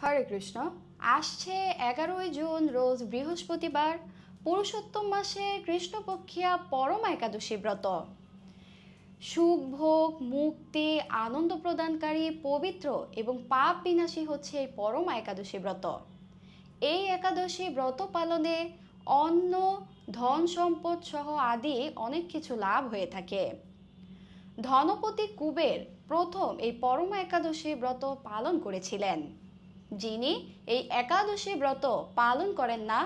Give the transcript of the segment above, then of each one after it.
হরে কৃষ্ণ। আসছে 11ই জুন রোজ বৃহস্পতিবার, পুরুষোত্তম মাসের কৃষ্ণপক্ষিয়া পরমা একাদশী ব্রত। সুখ ভোগ মুক্তি আনন্দ প্রদানকারী পবিত্র এবং পাপ বিনাশী হচ্ছে এই পরমা একাদশী ব্রত। এই একাদশী ব্রত পালনে অন্ন ধন সম্পদ সহ আদি অনেক কিছু লাভ হয়ে থাকে। ধনপতি কুবের প্রথম এই পরমা একাদশী ব্রত পালন করেছিলেন। যিনি এই একাদশী ব্রত পালন করেন না,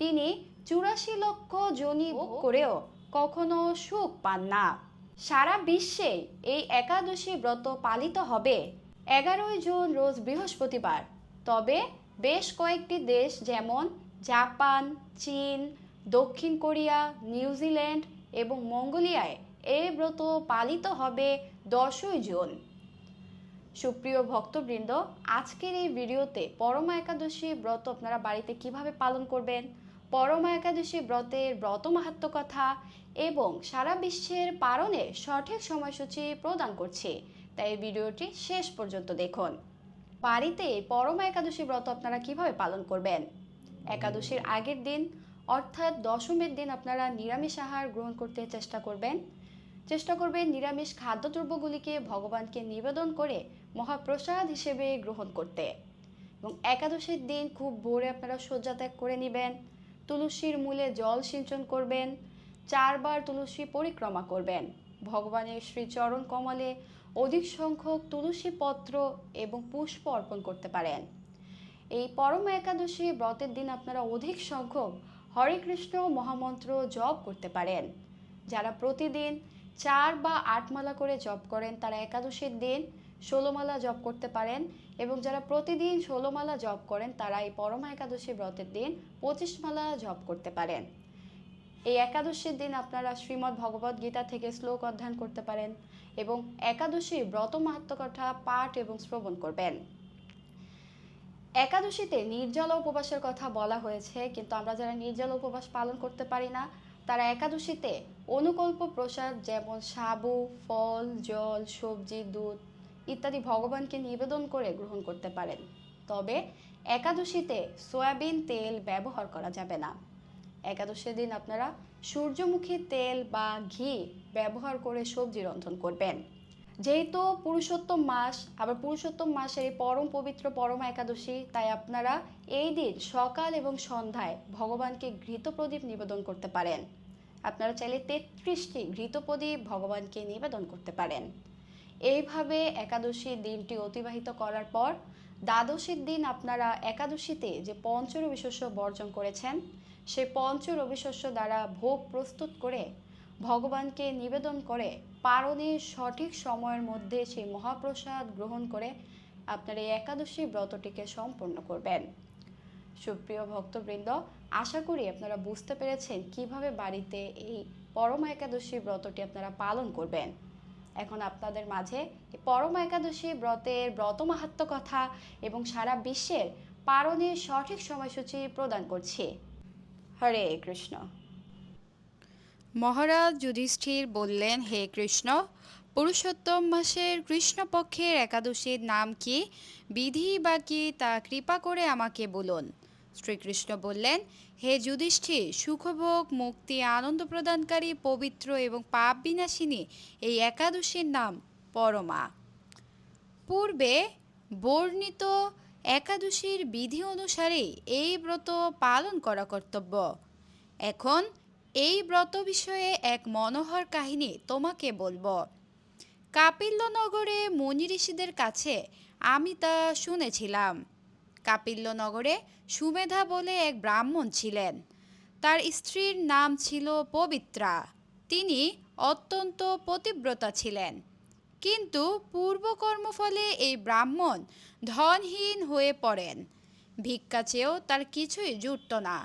তিনি 84 লক্ষ যোনি ভোগ করেও কখনো সুখ পান না। সারা বিশ্বে এই একাদশী ব্রত পালিত হবে 11ই জুন রোজ বৃহস্পতিবার। তবে বেশ কয়েকটি দেশ যেমন জাপান, চীন, দক্ষিণ কোরিয়া, নিউজিল্যান্ড এবং মঙ্গোলিয়ায় এই ব্রত পালিত হবে 10ই জুন। সুপ্রিয় ভক্তবৃন্দ, আজকের এই ভিডিওতে পরমা একাদশী ব্রত আপনারা বাড়িতে কিভাবে পালন করবেন, পরমা একাদশী ব্রতের ব্রত মাহাত্ম্য কথা এবং সারা বিশ্বের পালনের সঠিক সময়সূচি প্রদান করছি, তাই এই ভিডিওটি শেষ পর্যন্ত দেখুন। বাড়িতে পরমা একাদশী ব্রত আপনারা কিভাবে পালন করবেন। একাদশীর আগের দিন অর্থাৎ দশমীর দিন আপনারা নিরামিষ আহার গ্রহণ করতে চেষ্টা করবেন নিরামিষ খাদ্যদ্রব্যগুলিকে ভগবানকে নিবেদন করে মহাপ্রসাদ হিসেবে গ্রহণ করতে। এবং একাদশীর দিন খুব ভোরে আপনারা শয্যা ত্যাগ করে নেবেন, তুলসীর মূলে জল সিঞ্চন করবেন, 4 বার তুলসী পরিক্রমা করবেন, ভগবানের শ্রীচরণ কমলে অধিক সংখ্যক তুলসী পত্র এবং পুষ্প অর্পণ করতে পারেন। এই পরমা একাদশী ব্রতের দিন আপনারা অধিক সংখ্যক হরে কৃষ্ণ মহামন্ত্র জপ করতে পারেন। যারা প্রতিদিন 4 বা 8 মালা করে জপ করেন তারা একাদশীর দিন 16 মালা জপ করতে পারেন, এবং যারা প্রতিদিন 16 মালা জপ করেন তারা এই পরমা একাদশী ব্রতের দিন 25 মালা জপ করতে পারেন। এই একাদশীর দিন আপনারা শ্রীমদ্ ভগবদ গীতা থেকে শ্লোক অধ্যয়ন করতে পারেন এবং একাদশী ব্রত মাহাত্ম্য কথা পাঠ এবং শ্রবণ করবেন। একাদশীতে নির্জলা উপবাসের কথা বলা হয়েছে, কিন্তু আমরা যারা নির্জলা উপবাস পালন করতে পারি না তারা একাদশীতে অনুকল্প প্রসাদ যেমন সাবু, ফল, জল, সবজি, দুধ ইত্যাদি ভগবানকে নিবেদন করে গ্রহণ করতে পারেন। তবে একাদশীতে সয়াবিন তেল ব্যবহার করা যাবে না। একাদশীর দিন আপনারা সূর্যমুখী তেল বা ঘি ব্যবহার করে সবজি রন্ধন করবেন। যেহেতু পুরুষোত্তম মাস, আবার পুরুষোত্তম মাসের এই পরম পবিত্র পরমা একাদশী, তাই আপনারা এই দিন সকাল এবং সন্ধ্যায় ভগবানকে ঘৃতপ্রদীপ নিবেদন করতে পারেন। আপনারা চাইলে 33টি ঘৃতপ্রদীপ ভগবানকে নিবেদন করতে পারেন। এইভাবে একাদশীর দিনটি অতিবাহিত করার পর দ্বাদশীর দিন আপনারা একাদশীতে যে পঞ্চরবি শস্য বর্জন করেছেন সেই পঞ্চরবি শস্য দ্বারা ভোগ প্রস্তুত করে ভগবানকে নিবেদন করে পারণের সঠিক সময়ের মধ্যে সেই মহাপ্রসাদ গ্রহণ করে আপনার এই একাদশী ব্রতটিকে সম্পন্ন করবেন। সুপ্রিয় ভক্তবৃন্দ, আশা করি আপনারা বুঝতে পেরেছেন কিভাবে বাড়িতে এই পরমা একাদশী ব্রতটি আপনারা পালন করবেন। এখন আপনাদের মাঝে এই পরমা একাদশী ব্রতের ব্রত মাহাত্ম্য কথা এবং সারা বিশ্বের পালনের সঠিক সময়সূচি প্রদান করছি। হরে কৃষ্ণ। মহারাজ যুধিষ্ঠির বললেন, হে কৃষ্ণ, পুরুষোত্তম মাসের কৃষ্ণপক্ষের একাদশীর নাম কি, বিধি বা কি তা কৃপা করে আমাকে বলুন। শ্রীকৃষ্ণ বললেন, হে যুধিষ্ঠির, সুখভোগ মুক্তি আনন্দ প্রদানকারী পবিত্র এবং পাপ বিনাশিনী এই একাদশীর নাম পরমা। পূর্বে বর্ণিত একাদশীর বিধি অনুসারে এই ব্রত পালন করা কর্তব্য। এখন এই ব্রত বিষয়ে এক মনোহর কাহিনী তোমাকে বলবো। কাপিল্যনগরে মুনি ঋষিদের কাছে আমি তা শুনেছিলাম। কাপিল্যনগরে সুমেধা বলে এক ব্রাহ্মণ ছিলেন। তার স্ত্রীর নাম ছিল পবিত্রা। তিনি অত্যন্ত পতিব্রতা ছিলেন, কিন্তু পূর্বকর্মফলে এই ব্রাহ্মণ ধনহীন হয়ে পড়েন। ভিক্ষা চেয়েও তার কিছুই জুটত না,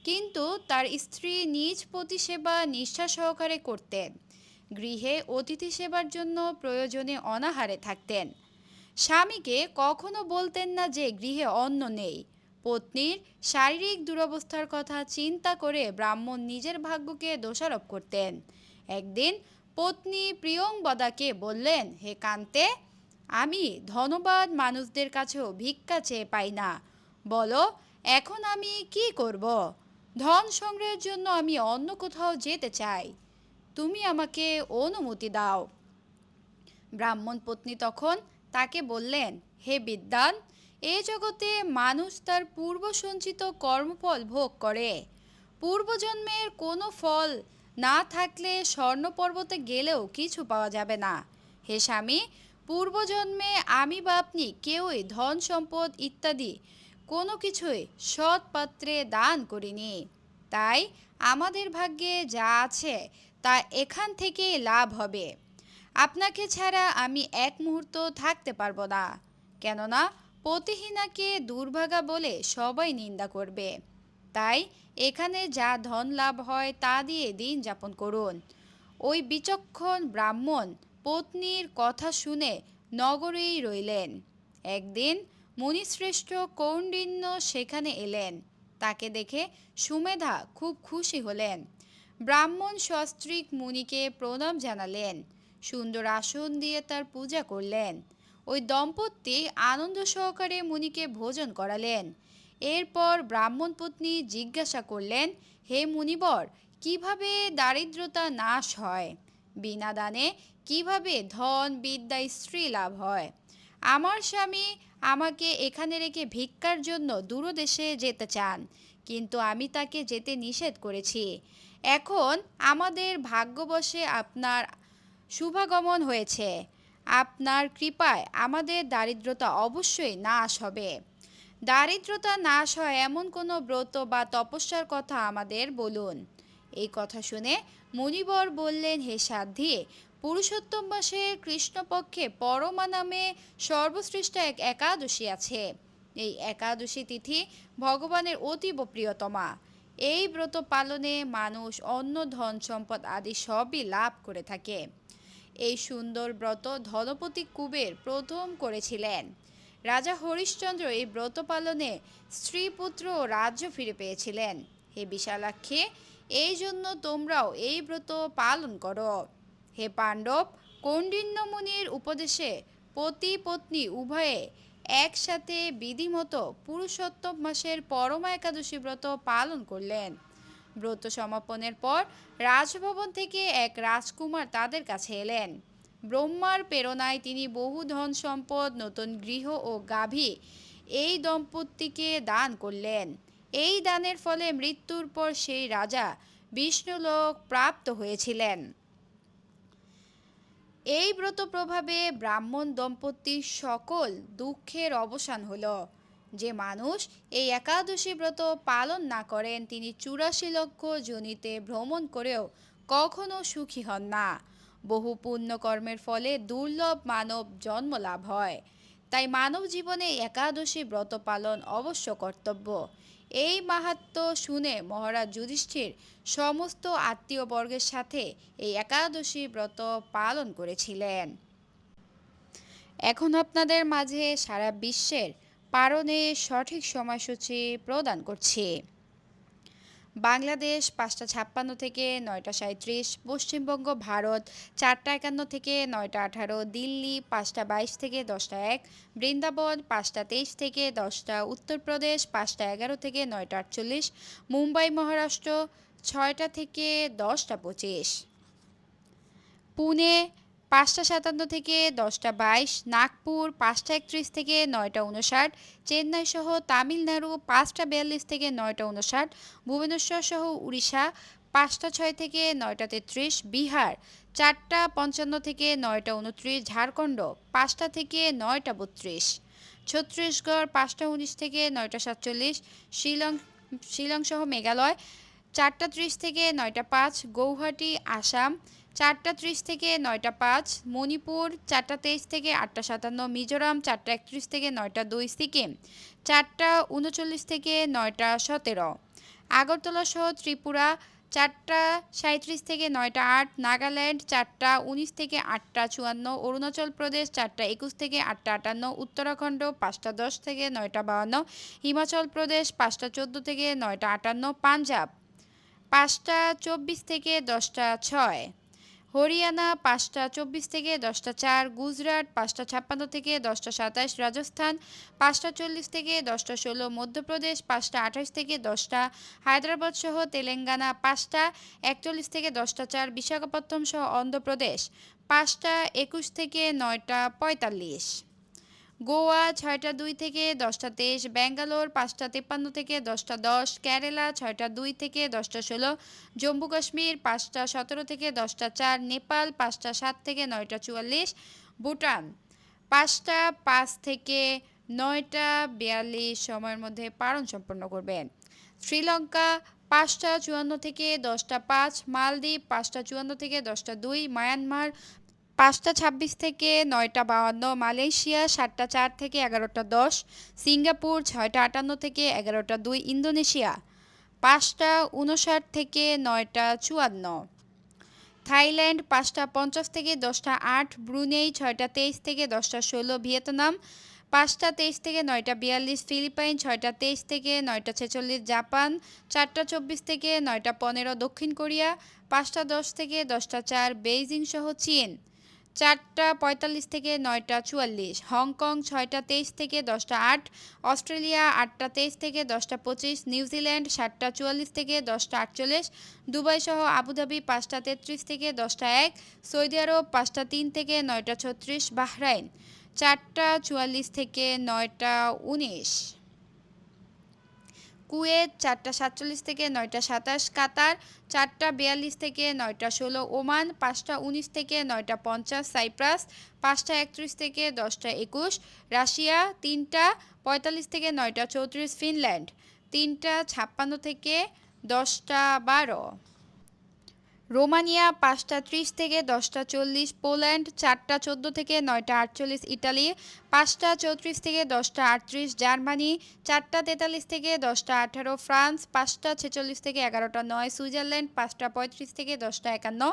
কিন্তু তার স্ত্রী নিজ পতি সেবা নিষ্ঠা সহকারে করতেন। গৃহে অতিথি সেবার জন্য প্রয়োজনে অনাহারে থাকতেন। স্বামীকে কখনো বলতেন না যে গৃহে অন্ন নেই। পত্নীর শারীরিক দুরবস্থার কথা চিন্তা করে ব্রাহ্মণ নিজের ভাগ্যকে দোষারোপ করতেন। একদিন পত্নী প্রিয়ংবদাকে বললেন, হে কান্তে, আমি ধনবান মানুষদের কাছেও ভিক্ষা চেয়ে পাই না। বলো, এখন আমি কি করব? ধন সংগ্রহের জন্য আমি অন্য কোথাও যেতে চাই। তুমি আমাকে অনুমতি দাও। ব্রাহ্মণ পত্নী তখন তাকে বললেন, হে বিদ্বান, এ জগতে মানুষ তার পূর্ব সঞ্চিত কর্মফল ভোগ করে। পূর্বজন্মের কোনো ফল না থাকলে স্বর্ণপর্বতে গেলেও কিছু পাওয়া যাবে না। হে স্বামী, পূর্বজন্মে আমি বা আপনি কেউই ধন সম্পদ ইত্যাদি কোনো কিছুই সৎ পাত্রে দান করিনি। তাই আমাদের ভাগ্যে যা আছে তা এখান থেকেই লাভ হবে। আপনাকে ছাড়া আমি এক মুহূর্ত থাকতে পারবো না, কেননা পতিহীনাকে দুর্ভাগা বলে সবাই নিন্দা করবে। তাই এখানে যা ধন লাভ হয় তা দিয়ে দিন যাপন করুন। ওই বিচক্ষণ ব্রাহ্মণ পত্নীর কথা শুনে নগরেই রইলেন। একদিন মুনিশ্রেষ্ঠ কৌণ্ডিন্য সেখানে এলেন। তাকে দেখে সুমেধা খুব খুশি হলেন। ব্রাহ্মণ সস্ত্রীক মুনিকে প্রণাম জানালেন, সুন্দর আসন দিয়ে তার পূজা করলেন। ওই দম্পতি আনন্দ সহকারে মুনিকে ভোজন করালেন। এরপর ব্রাহ্মণ পত্নী জিজ্ঞাসা করলেন, হে মুনিবর, কিভাবে দারিদ্রতা নাশ হয়? বিনা দানে কিভাবে ধন বিদ্যা স্ত্রী লাভ হয়? আমার স্বামী আমাকে এখানে রেখে ভিক্ষার জন্য দূরদেশে যেতে চান, কিন্তু আমি তাকে যেতে নিষেধ করেছি। এখন আমাদের ভাগ্যবশে আপনার শুভাগমন হয়েছে। আপনার কৃপায় আমাদের দারিদ্রতা অবশ্যই নাশ হবে। দারিদ্রতা নাশ হয় এমন কোনো ব্রত বা তপস্যার কথা আমাদের বলুন। এই কথা শুনে মুনিবর বললেন, হে সাধ্বী, পুরুষোত্তম মাসের কৃষ্ণপক্ষে পরমা নামে সর্বশ্রেষ্ঠ এক একাদশী আছে। এই একাদশী তিথি ভগবানের অতীব প্রিয়তমা। এই ব্রত পালনে মানুষ অন্ন ধন সম্পদ আদি সবই লাভ করে থাকে। এই সুন্দর ব্রত ধনপতি কুবের প্রথম করেছিলেন। রাজা হরিশ্চন্দ্র এই ব্রত পালনে স্ত্রী পুত্র ও রাজ্য ফিরে পেয়েছিলেন। হে বিশালাক্ষী, এই জন্য তোমরাও এই ব্রত পালন করো। হে পাণ্ডব, কৌণ্ডিন্য মুনির উপদেশে পতি পত্নী উভয়ে একসাথে বিধিমতো পুরুষোত্তম মাসের পরমা একাদশী ব্রত পালন করলেন। ব্রত সমাপনের পর রাজভবন থেকে এক রাজকুমার তাদের কাছে এলেন। ব্রহ্মার প্রেরণায় তিনি বহু ধন সম্পদ, নতুন গৃহ ও গাভী এই দম্পতিকে দান করলেন। এই দানের ফলে মৃত্যুর পর সেই রাজা বিষ্ণুলোক প্রাপ্ত হয়েছিলেন। এই ব্রত প্রভাবে ব্রাহ্মণ দম্পতির সকল দুঃখের অবসান হলো। যে মানুষ এই একাদশী ব্রত পালন না করেন তিনি ৮৪ লক্ষ যোনিতে ভ্রমণ করেও কখনো সুখী হন না। বহু পুণ্যকর্মের ফলে দুর্লভ মানব জন্ম লাভ হয়। তাই মানব জীবনে একাদশী ব্রত পালন অবশ্য কর্তব্য। এই মাহাত্ম্য শুনে মহারাজ যুধিষ্ঠির সমস্ত আত্মীয়বর্গের সাথে এই একাদশী ব্রত পালন করেছিলেন। এখন আপনাদের মাঝে সারা বিশ্বের পালনের সঠিক সময়সূচি প্রদান করছি। বাংলাদেশ ৫টা ৫৬ থেকে ৯টা ৩৭, পশ্চিমবঙ্গ ভারত ৪টা ৫১ থেকে ৯টা ১৮, দিল্লি ৫টা ২২ থেকে ১০টা ১, বৃন্দাবন ৫টা ২৩ থেকে ১০টা, উত্তরপ্রদেশ ৫টা ১১ থেকে ৯টা ৪৮, মুম্বাই মহারাষ্ট্র ৬টা থেকে 10টা ২৫, পুনে ৫টা ৫৭ থেকে ১০টা ২২, নাগপুর ৫টা ৩১ থেকে ৯টা ৫৯, চেন্নাই সহ তামিলনাড়ু ৫টা ৪২ থেকে ৯টা ৫৯, ভুবনেশ্বর সহ উড়িষ্যা ৫টা ৬ থেকে ৯টা ৩৩, বিহার ৪টা ৫৫ থেকে ৯টা ২৯, ঝাড়খণ্ড ৫টা থেকে ৯টা ৩২, ছত্তিশগড় ৫টা ১৯ থেকে ৯টা ৪৭, শিলং সহ মেঘালয় ৪টা ৩০ থেকে ৯টা ৫, গৌহাটি আসাম ৪টা ৩০ থেকে ৯টা ৫, মণিপুর ৪টা ২৩ থেকে ৮টা ৫৭, মিজোরাম ৪টা ৩১ থেকে ৯টা ২, সিকিম ৪টা ৩৯ থেকে ৯টা ১৭, আগরতলা সহ ত্রিপুরা ৪টা ৩৭ থেকে ৯টা ৮, নাগাল্যান্ড ৪টা ১৯ থেকে ৮টা ৫৪, অরুণাচল প্রদেশ ৪টা ২১ থেকে ৮টা ৫৮, উত্তরাখণ্ড ৫টা ১০ থেকে ৯টা ৫২, হিমাচল প্রদেশ ৫টা ১৪ থেকে ৯টা ৫৮, পাঞ্জাব ৫টা ২৪ থেকে ১০টা ৬, হরিয়ানা 5টা 24 থেকে 10টা 4, গুজরাট 5টা 56 থেকে 10টা 27, রাজস্থান 5টা 40 থেকে 10টা 16, মধ্যপ্রদেশ 5টা 28 থেকে 10টা, হায়দ্রাবাদ সহ তেলেঙ্গানা 5টা 41 থেকে 10টা 4, বিশাখাপত্তনম সহ অন্ধ্রপ্রদেশ 5টা 21 থেকে 9টা 45, গোয়া 6টা 2 থেকে 10টা 23, ব্যাঙ্গালোর 5টা 53 থেকে 10টা 10, কেরালা 6টা 2 থেকে 10টা 16, জম্মু কাশ্মীর 5টা 17 থেকে 10টা 4, নেপাল 5টা 7 থেকে 9টা 44, ভুটান 5টা 5 থেকে 9টা 42 সময়ের মধ্যে পালন সম্পন্ন করবেন। শ্রীলঙ্কা 5টা 54 থেকে 10টা 5, মালদ্বীপ 5টা 54 থেকে 10টা 2, মায়ানমার 5টা 26 থেকে 9টা 52, মালয়েশিয়া 7টা 4 থেকে 11টা 10, সিঙ্গাপুর 6টা 58 থেকে 11টা 2, ইন্দোনেশিয়া 5টা 59 থেকে 9টা 54, থাইল্যান্ড 5টা 50 থেকে 10টা 8, ব্রুনেই 6টা 23 থেকে 10টা 16, ভিয়েতনাম 5টা 23 থেকে 9টা 42, ফিলিপাইন 6টা 23 থেকে 9টা 46, জাপান 4টা 24 থেকে 9টা 15, দক্ষিণ কোরিয়া 5টা 10 থেকে 10টা 4, বেইজিং সহ চীন 4টা 45 থেকে 9টা 44, হংকং 6টা 23 থেকে 10টা 8, অস্ট্রেলিয়া 8টা 23 থেকে 10টা 25, নিউজিল্যান্ড 7টা 44 থেকে 10টা 48, দুবাই সহ আবুধাবি 5টা 33 থেকে 10টা 1, সৌদি আরব 5টা 3 থেকে 9টা 36, বাহরাইন 4টা 44 থেকে 9টা 19, কুয়েত 4টা 47 থেকে 9টা 27, কাতার 4টা 42 থেকে 9টা 16, ওমান 5টা 19 থেকে 9টা 50, সাইপ্রাস 5টা 31 থেকে 10টা 21, রাশিয়া 3টা 45 থেকে 9টা 34, ফিনল্যান্ড 3টা 56 থেকে 10টা 12, রোমানিয়া 5টা 30 থেকে 10টা 40, পোল্যান্ড 4টা 14 থেকে 9টা 48, ইতালি 5টা 34 থেকে 10টা 38, জার্মানি 4টা 43 থেকে 10টা 18, ফ্রান্স 5টা 46 থেকে 11টা 9, সুইজারল্যান্ড 5টা 35 থেকে 10টা 51,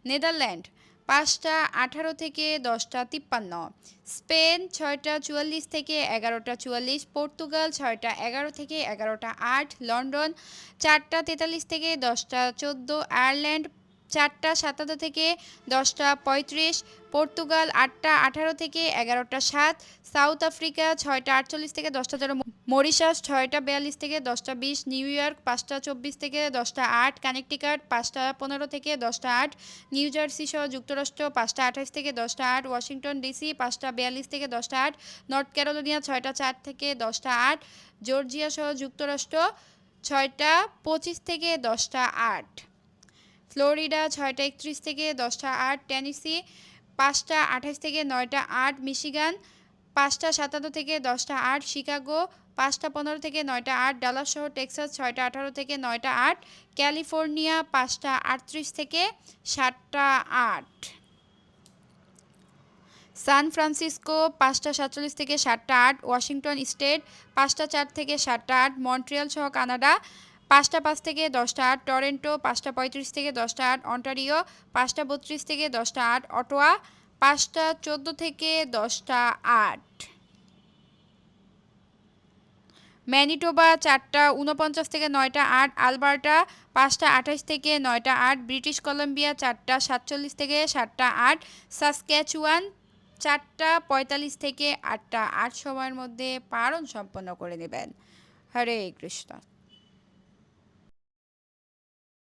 নেদারল্যান্ড 5টা 18 থেকে 10টা 53, স্পেন 6টা 44 থেকে 11টা 44, পর্তুগাল 6টা 11 থেকে 11টা 8, লন্ডন 4টা 43 থেকে 10টা 14, আয়ারল্যান্ড 4টা 57 থেকে 10টা 35, পর্তুগাল 8টা 18 থেকে 11টা 7, সাউথ আফ্রিকা 6টা 48 থেকে 10টা 13, মরিশাস 6টা 42 থেকে 10টা 20, নিউ ইয়র্ক 5টা 24 থেকে 10টা 8, কানেকটিকাট 5টা 15 থেকে 10টা 8, নিউ জার্সি সহ যুক্তরাষ্ট্র 5টা 28 থেকে 10টা 8, ওয়াশিংটন ডিসি 5টা 42 থেকে 10টা 8, নর্থ ক্যারোলিনা 6টা 4 থেকে 10টা 8, জর্জিয়া সহ যুক্তরাষ্ট্র 6টা 25 থেকে 10টা 8, ফ্লোরিডা 6টা 31 থেকে 10টা 8, টেনেসি 5টা 28 থেকে 9টা 8, মিশিগান 5টা 57 থেকে 10টা 8, শিকাগো 5টা 15 থেকে 9টা 8, ডালাস শহর টেক্সাস 6টা 18 থেকে 9টা 8, ক্যালিফোর্নিয়া 5টা 38 থেকে 7টা 8, সান ফ্রান্সিসকো 5টা 47 থেকে 7টা 8, ওয়াশিংটন স্টেট 5টা 4 থেকে 7টা 8, মন্ট্রিয়াল সহ কানাডা 5টা 5 থেকে 10টা 8, টরন্টো 5টা 35 থেকে 10টা 8, অন্টারিও 5টা 32 থেকে 10টা 8, অটোয়া 5টা 14 থেকে 10টা 8, ম্যানিটোবা 4টা 49 থেকে 9টা 8, আলবার্টা 5টা 28 থেকে 9টা 8, ব্রিটিশ কলাম্বিয়া 4টা 47 থেকে 7টা 8, সাসক্যাচুয়ান 4টা 45 থেকে 8টা 8 সময়ের মধ্যে পালন সম্পন্ন করে নেবেন। হরে কৃষ্ণ।